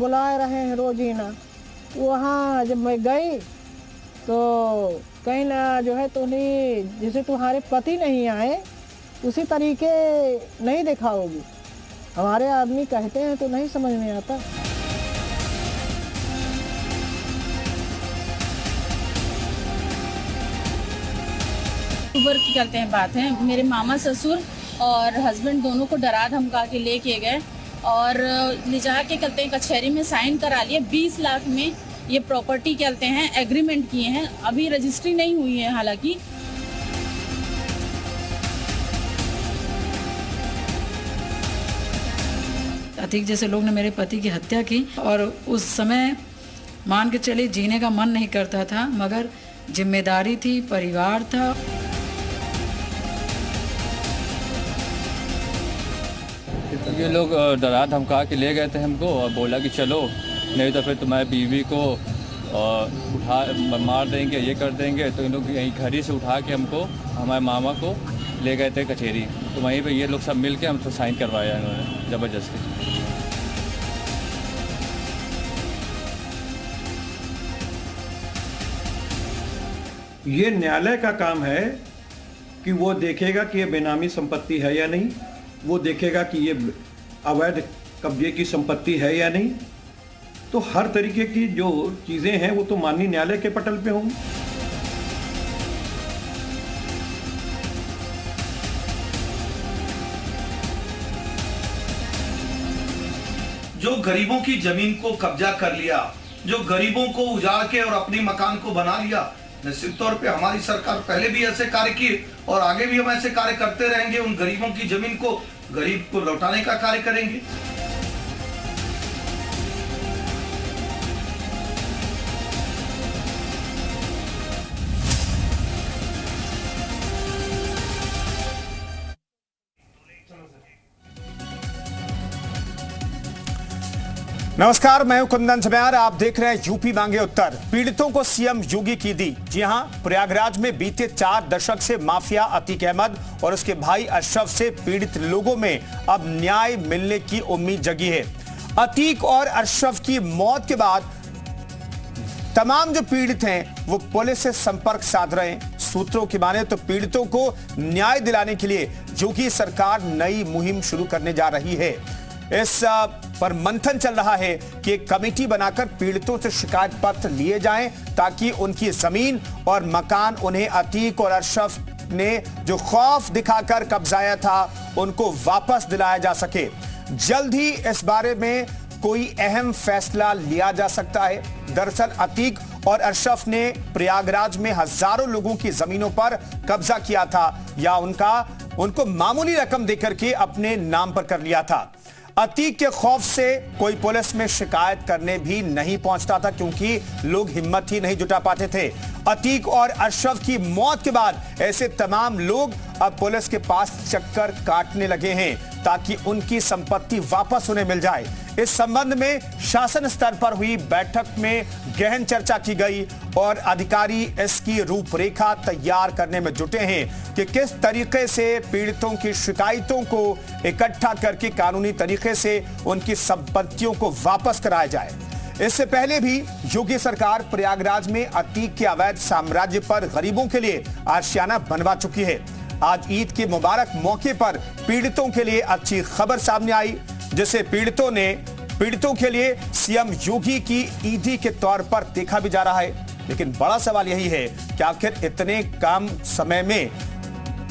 बुला रहे हैं रोजीना। वहाँ जब मैं गई तो कहीं ना जो है तो नहीं, जैसे तुम्हारे पति नहीं आए उसी तरीके नहीं दिखाओगी। हमारे आदमी कहते हैं तो नहीं समझ में आता। अक्टूबर की करते हैं बात है, मेरे मामा ससुर और हस्बैंड दोनों को डरा धमका के लेके गए और ले जा के कहते हैं कचहरी में साइन करा लिए। 20 लाख में ये प्रॉपर्टी कहते हैं एग्रीमेंट किए हैं, अभी रजिस्ट्री नहीं हुई है हालांकि। अतीक जैसे लोग ने मेरे पति की हत्या की और उस समय मान के चले जीने का मन नहीं करता था, मगर जिम्मेदारी थी, परिवार था। ये लोग डरा धमका के ले गए थे हमको और बोला कि चलो नहीं तो फिर तुम्हारी बीवी को मार देंगे, ये कर देंगे। तो इन लोग यहीं घर ही से उठा के हमको, हमारे मामा को ले गए थे कचहरी। तो वहीं पे ये लोग सब मिल के हमसे साइन करवाया इन्होंने ज़बरदस्ती। ये न्यायालय का काम है कि वो देखेगा कि ये बेनामी संपत्ति है या नहीं, वो देखेगा कि ये अवैध कब्जे की संपत्ति है या नहीं। तो हर तरीके की जो चीजें हैं वो तो माननीय न्यायालय के पटल पे होंगी। जो गरीबों की जमीन को कब्जा कर लिया, जो गरीबों को उजाड़ के और अपनी मकान को बना लिया, निश्चित तौर पे हमारी सरकार पहले भी ऐसे कार्य किए और आगे भी हम ऐसे कार्य करते रहेंगे। उन गरीबों की जमीन को गरीब को लौटाने का कार्य करेंगे। नमस्कार, मैं हूं कुंदन समयार। आप देख रहे हैं यूपी मांगे उत्तर। पीड़ितों को सीएम योगी की दी। जी हां, प्रयागराज में बीते 4 दशक से माफिया अतीक अहमद और उसके भाई अशरफ से पीड़ित लोगों में अब न्याय मिलने की उम्मीद जगी है। अतीक और अशरफ की मौत के बाद तमाम जो पीड़ित हैं वो पुलिस से संपर्क साध रहे हैं। सूत्रों की माने तो पीड़ितों को न्याय दिलाने के लिए योगी सरकार नई मुहिम शुरू करने जा रही है। इस पर मंथन चल रहा है कि एक कमेटी बनाकर पीड़ितों से शिकायत पत्र लिए जाएं ताकि उनकी जमीन और मकान उन्हें अतीक और अशरफ ने जो खौफ दिखाकर कब्जाया था उनको वापस दिलाया जा सके। जल्द ही इस बारे में कोई अहम फैसला लिया जा सकता है। दरअसल अतीक और अशरफ ने प्रयागराज में हजारों लोगों की जमीनों पर कब्जा किया था या उनको मामूली रकम देकर के अपने नाम पर कर लिया था। अतीक के खौफ से कोई पुलिस में शिकायत करने भी नहीं पहुंचता था क्योंकि लोग हिम्मत ही नहीं जुटा पाते थे। अतीक और अशरफ की मौत के बाद ऐसे तमाम लोग अब पुलिस के पास चक्कर काटने लगे हैं ताकि उनकी संपत्ति वापस उन्हें मिल जाए। इस संबंध में शासन स्तर पर हुई बैठक में गहन चर्चा की गई और अधिकारी इसकी रूपरेखा तैयार करने में जुटे हैं कि किस तरीके से पीड़ितों की शिकायतों को इकट्ठा करके कानूनी तरीके से उनकी संपत्तियों को वापस कराया जाए। इससे पहले भी योगी सरकार प्रयागराज में अतीक के अवैध साम्राज्य पर गरीबों के लिए आशियाना बनवा चुकी है। आज ईद के मुबारक मौके पर पीड़ितों के लिए अच्छी खबर सामने आई, जिसे पीड़ितों के लिए सीएम योगी की ईदी के तौर पर देखा भी जा रहा है। लेकिन बड़ा सवाल यही है कि आखिर इतने कम समय में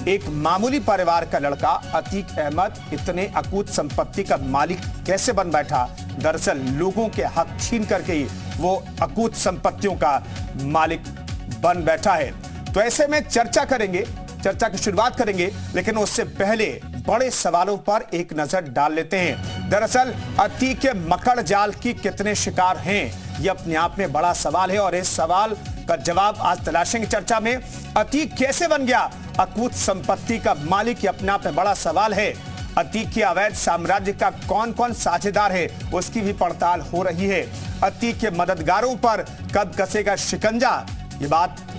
एक मामूली परिवार का लड़का अतीक अहमद इतने अकूत संपत्ति का मालिक कैसे बन बैठा। दरअसल लोगों के हक छीन करके ही वो अकूत संपत्तियों का मालिक बन बैठा है। तो ऐसे में चर्चा की शुरुआत करेंगे, लेकिन उससे पहले बड़े सवालों पर एक नजर डाल लेते हैं। दरअसल अतीक के मकड़ जाल की कितने शिकार हैं, यह अपने आप में बड़ा सवाल है और इस सवाल का जवाब आज तलाशेंगे चर्चा में। अतीक कैसे बन गया अकूत संपत्ति का मालिक, यह अपने आप में बड़ा सवाल है। अतीक के अवैध साम्राज्य का कौन कौन साझेदार है उसकी भी पड़ताल हो रही है। अतीक के मददगारों पर कब कसेगा शिकंजा,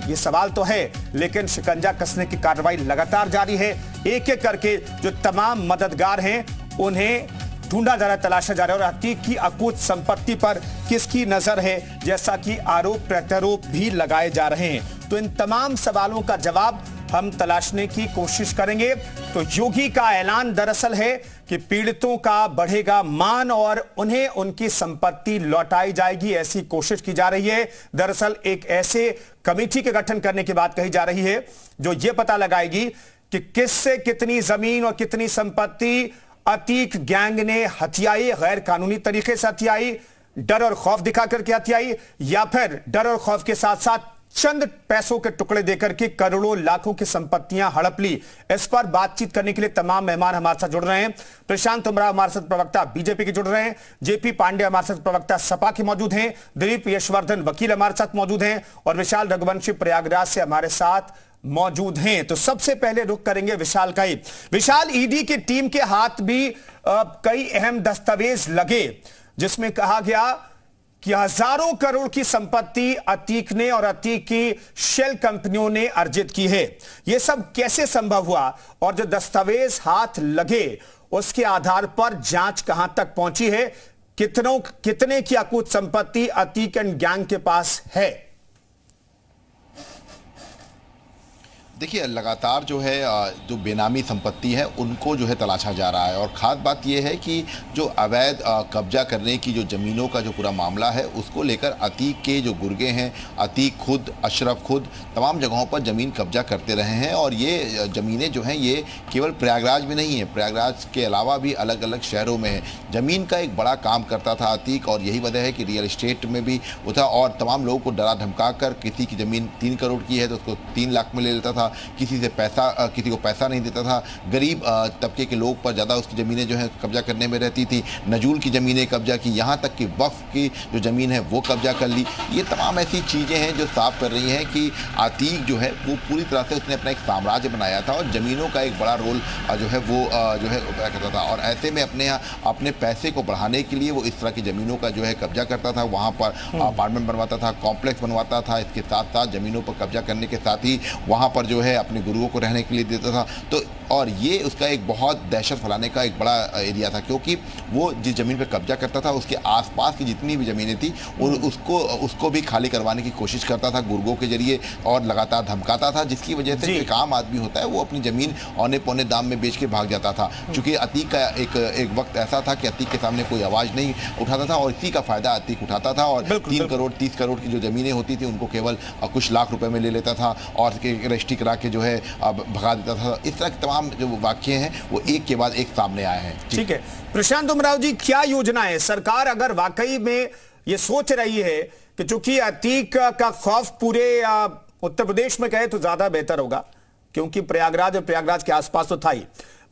ये सवाल तो है, लेकिन शिकंजा कसने की कार्रवाई लगातार जारी है। एक एक करके जो तमाम मददगार हैं उन्हें ढूंढा जा रहा है, तलाशा जा रहा है और अतीक की अकूत संपत्ति पर किसकी नजर है, जैसा कि आरोप प्रत्यारोप भी लगाए जा रहे हैं। तो इन तमाम सवालों का जवाब हम तलाशने की कोशिश करेंगे। तो योगी का ऐलान दरअसल है कि पीड़ितों का बढ़ेगा मान और उन्हें उनकी संपत्ति लौटाई जाएगी, ऐसी कोशिश की जा रही है। दरअसल एक ऐसे कमेटी के गठन करने की बात कही जा रही है जो यह पता लगाएगी कि किससे कितनी जमीन और कितनी संपत्ति अतीक गैंग ने हथियाई, गैर कानूनी तरीके से हथियाई, डर और खौफ दिखा करके हथियाई, या फिर डर और खौफ के साथ साथ चंद पैसों के टुकड़े देकर के करोड़ों लाखों की संपत्तियां हड़प ली। इस पर बातचीत करने के लिए तमाम मेहमान हमारे साथ जुड़ रहे हैं। प्रशांत उमराव हमारे साथ प्रवक्ता बीजेपी के जुड़ रहे हैं, जेपी पांडे हमारे साथ प्रवक्ता सपा के मौजूद हैं, दिलीप यशवर्धन वकील हमारे साथ मौजूद हैं और विशाल रघुवंशी प्रयागराज से हमारे साथ मौजूद हैं। तो सबसे पहले रुख करेंगे विशाल का ही। विशाल, ईडी की टीम के हाथ भी कई अहम दस्तावेज लगे जिसमें कहा गया कि हजारों करोड़ की संपत्ति अतीक ने और अतीक की शेल कंपनियों ने अर्जित की है। यह सब कैसे संभव हुआ और जो दस्तावेज हाथ लगे उसके आधार पर जांच कहां तक पहुंची है, कितने की अकूत संपत्ति अतीक एंड गैंग के पास है? देखिए, लगातार जो है जो बेनामी संपत्ति है उनको जो है तलाशा जा रहा है और ख़ास बात यह है कि जो अवैध कब्जा करने की जो ज़मीनों का जो पूरा मामला है उसको लेकर अतीक के जो गुर्गे हैं, अतीक खुद, अशरफ खुद तमाम जगहों पर ज़मीन कब्जा करते रहे हैं और ये ज़मीनें जो हैं ये केवल प्रयागराज में नहीं है, प्रयागराज के अलावा भी अलग अलग शहरों में है। ज़मीन का एक बड़ा काम करता था अतीक और यही वजह है कि रियल इस्टेट में भी वो था और तमाम लोगों को डरा धमका कर किसी की ज़मीन 3 करोड़ की है तो उसको 3 लाख में ले लेता था, किसी को पैसा नहीं देता था, गरीब तबके के लोग पर ज़्यादा उसकी ज़मीनें जो है कब्जा करने में रहती थी, नजूल की ज़मीनें कब्जा की, यहाँ तक कि वक्फ की जो ज़मीन है वो कब्जा कर ली। ये तमाम ऐसी चीज़ें हैं जो साफ कर रही हैं कि अतीक जो है वो पूरी तरह से उसने अपना एक साम्राज्य बनाया था और ज़मीनों का एक बड़ा रोल जो है वो जो है करता था और ऐसे में अपने पैसे को बढ़ाने के लिए वो इस तरह की ज़मीनों का जो है कब्जा करता था, वहाँ पर अपार्टमेंट बनवाता था, कॉम्प्लेक्स बनवाता था, इसके साथ साथ ज़मीनों पर कब्जा करने के साथ ही वहाँ पर जो है अपने गुरुओं को रहने के लिए देता था। तो और ये उसका एक बहुत दहशत फैलाने का एक बड़ा एरिया था क्योंकि वो जिस ज़मीन पर कब्जा करता था उसके आसपास की जितनी भी ज़मीनें थी उसको भी खाली करवाने की कोशिश करता था गुर्गों के जरिए और लगातार धमकाता था, जिसकी वजह से एक आम आदमी होता है वो अपनी ज़मीन औने पौने दाम में बेच के भाग जाता था। चूँकि अतीक का एक वक्त ऐसा था कि अतीक के सामने कोई आवाज़ नहीं उठाता था और इसी का फ़ायदा अतीक उठाता था और 3 करोड़ 30 करोड़ की जो ज़मीनें होती थी उनको केवल कुछ लाख रुपए में ले लेता था और रजिस्ट्री करा के जो है भगा देता था। इस तरह के तमाम जो वाक्य हैं वो एक के बाद एक सामने आए हैं। ठीक है, प्रशांत उमराव जी, क्या योजना है? सरकार अगर वाकई में ये सोच रही है कि चूंकि अतीक का खौफ पूरे उत्तर प्रदेश में कहे तो ज्यादा बेहतर होगा क्योंकि प्रयागराज और प्रयागराज के आसपास तो था ही,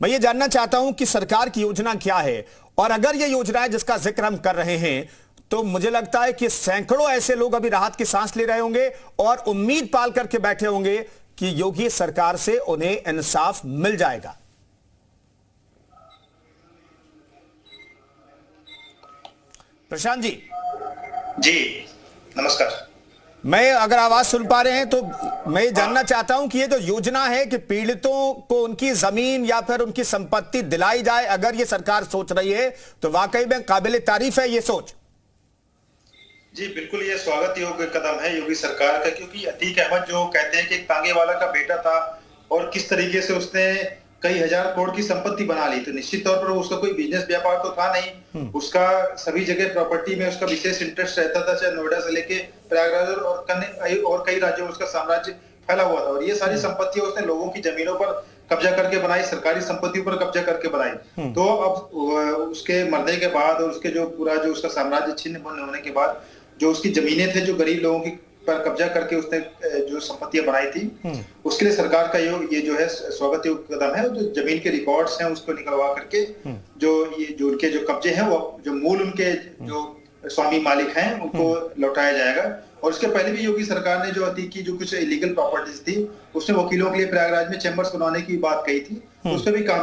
मैं ये जानना चाहता हूं कि सरकार की योजना क्या है और अगर ये योजना है जिसका जिक्र हम कर रहे हैं तो मुझे लगता है कि सैकड़ों ऐसे लोग अभी राहत की सांस ले रहे होंगे और उम्मीद पाल करके बैठे होंगे कि योगी सरकार से उन्हें इंसाफ मिल जाएगा। प्रशांत जी नमस्कार। मैं अगर आवाज सुन पा रहे हैं तो मैं ये जानना चाहता हूं कि ये जो योजना है कि पीड़ितों को उनकी जमीन या फिर उनकी संपत्ति दिलाई जाए, अगर ये सरकार सोच रही है तो वाकई में काबिल तारीफ है ये सोच। जी बिल्कुल, ये स्वागत योग्य कदम है योगी सरकार का, क्योंकि अतीक अहमद जो कहते हैं कि एक तांगे वाला का बेटा था और किस तरीके से उसने कई हजार करोड़ की संपत्ति बना ली, तो निश्चित तौर पर उसका कोई बिजनेस व्यापार तो था नहीं, उसका सभी जगह प्रॉपर्टी में उसका विशेष इंटरेस्ट रहता था, चाहे नोएडा से लेके प्रयागराज और कई राज्यों में उसका साम्राज्य फैला हुआ था और ये सारी संपत्तियां उसने लोगों की जमीनों पर कब्जा करके बनाई, सरकारी संपत्तियों पर कब्जा करके बनाई। तो अब उसके मरने के बाद और उसके जो पूरा जो उसका साम्राज्य छिन्न भिन्न होने के बाद जो उसकी जमीनें थे जो गरीब लोगों की पर कब्जा करके उसने जो संपत्तियां बनाई थी, उसके लिए सरकार का ये जो है स्वागत योग्य कदम है। जो जमीन के रिकॉर्ड्स हैं उसको निकलवा करके जो उनके जो कब्जे हैं वो जो मूल उनके जो स्वामी मालिक हैं उनको लौटाया जाएगा। और उसके पहले भी योगी सरकार ने जो अतीक की जो कुछ इलीगल प्रॉपर्टीज थी उसने वकीलों के लिए प्रयागराज में चैम्बर्स बनवाने की बात कही थी, उस पर भी काम